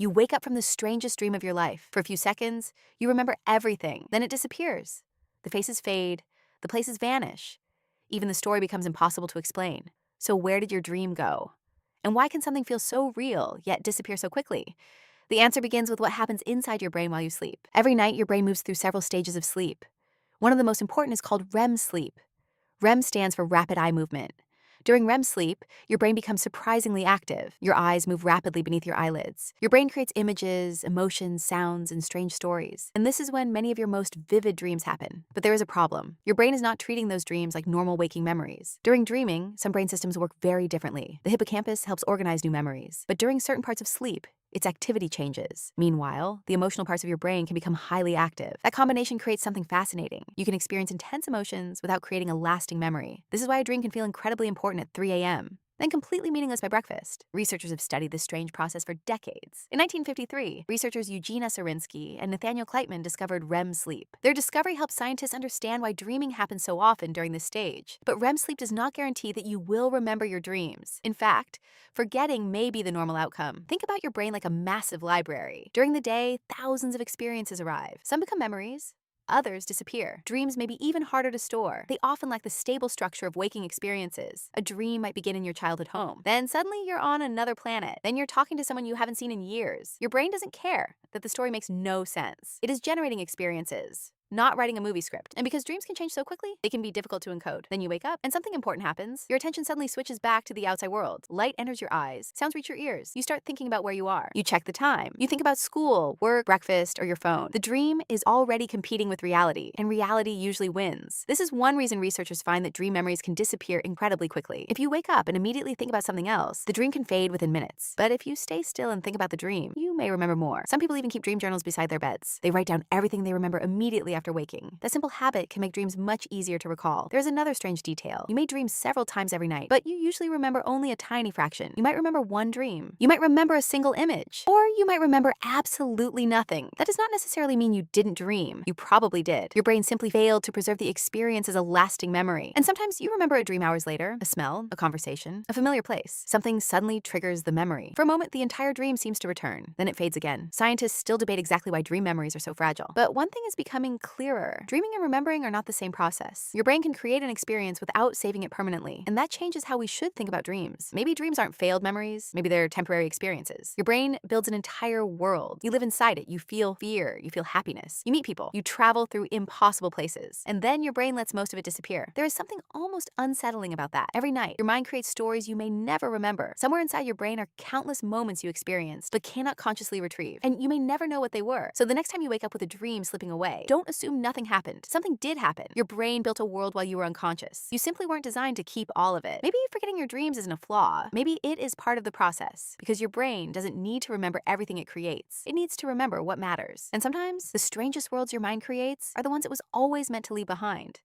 You wake up from the strangest dream of your life. For a few seconds, you remember everything. Then it disappears. The faces fade. The places vanish. Even the story becomes impossible to explain. So where did your dream go? And why can something feel so real, yet disappear so quickly? The answer begins with what happens inside your brain while you sleep. Every night, your brain moves through several stages of sleep. One of the most important is called REM sleep. REM stands for rapid eye movement. During REM sleep, your brain becomes surprisingly active. Your eyes move rapidly beneath your eyelids. Your brain creates images, emotions, sounds, and strange stories. And this is when many of your most vivid dreams happen. But there is a problem. Your brain is not treating those dreams like normal waking memories. During dreaming, some brain systems work very differently. The hippocampus helps organize new memories. But during certain parts of sleep, its activity changes. Meanwhile, the emotional parts of your brain can become highly active. That combination creates something fascinating. You can experience intense emotions without creating a lasting memory. This is why a dream can feel incredibly important at 3 a.m., then completely meaningless by breakfast. Researchers have studied this strange process for decades. In 1953, researchers Eugene Osorinsky and Nathaniel Kleitman discovered REM sleep. Their discovery helped scientists understand why dreaming happens so often during this stage. But REM sleep does not guarantee that you will remember your dreams. In fact, forgetting may be the normal outcome. Think about your brain like a massive library. During the day, thousands of experiences arrive. Some become memories. Others disappear. Dreams may be even harder to store. They often lack the stable structure of waking experiences. A dream might begin in your childhood home. Then suddenly you're on another planet. Then you're talking to someone you haven't seen in years. Your brain doesn't care that the story makes no sense. It is generating experiences, not writing a movie script. And because dreams can change so quickly, they can be difficult to encode. Then you wake up and something important happens. Your attention suddenly switches back to the outside world. Light enters your eyes. Sounds reach your ears. You start thinking about where you are. You check the time. You think about school, work, breakfast, or your phone. The dream is already competing with reality, and reality usually wins. This is one reason researchers find that dream memories can disappear incredibly quickly. If you wake up and immediately think about something else, the dream can fade within minutes. But if you stay still and think about the dream, you may remember more. Some people even keep dream journals beside their beds. They write down everything they remember immediately after waking. That simple habit can make dreams much easier to recall. There's another strange detail. You may dream several times every night, but you usually remember only a tiny fraction. You might remember one dream. You might remember a single image. Or you might remember absolutely nothing. That does not necessarily mean you didn't dream. You probably did. Your brain simply failed to preserve the experience as a lasting memory. And sometimes you remember a dream hours later, a smell, a conversation, a familiar place. Something suddenly triggers the memory. For a moment, the entire dream seems to return. Then it fades again. Scientists still debate exactly why dream memories are so fragile. But one thing is becoming clearer. Dreaming and remembering are not the same process. Your brain can create an experience without saving it permanently. And that changes how we should think about dreams. Maybe dreams aren't failed memories. Maybe they're temporary experiences. Your brain builds an entire world. You live inside it. You feel fear. You feel happiness. You meet people. You travel through impossible places. And then your brain lets most of it disappear. There is something almost unsettling about that. Every night, your mind creates stories you may never remember. Somewhere inside your brain are countless moments you experienced, but cannot consciously retrieve. And you may never know what they were. So the next time you wake up with a dream slipping away, don't assume nothing happened. Something did happen. Your brain built a world while you were unconscious. You simply weren't designed to keep all of it. Maybe forgetting your dreams isn't a flaw. Maybe it is part of the process, because your brain doesn't need to remember everything it creates. It needs to remember what matters. And sometimes the strangest worlds your mind creates are the ones it was always meant to leave behind.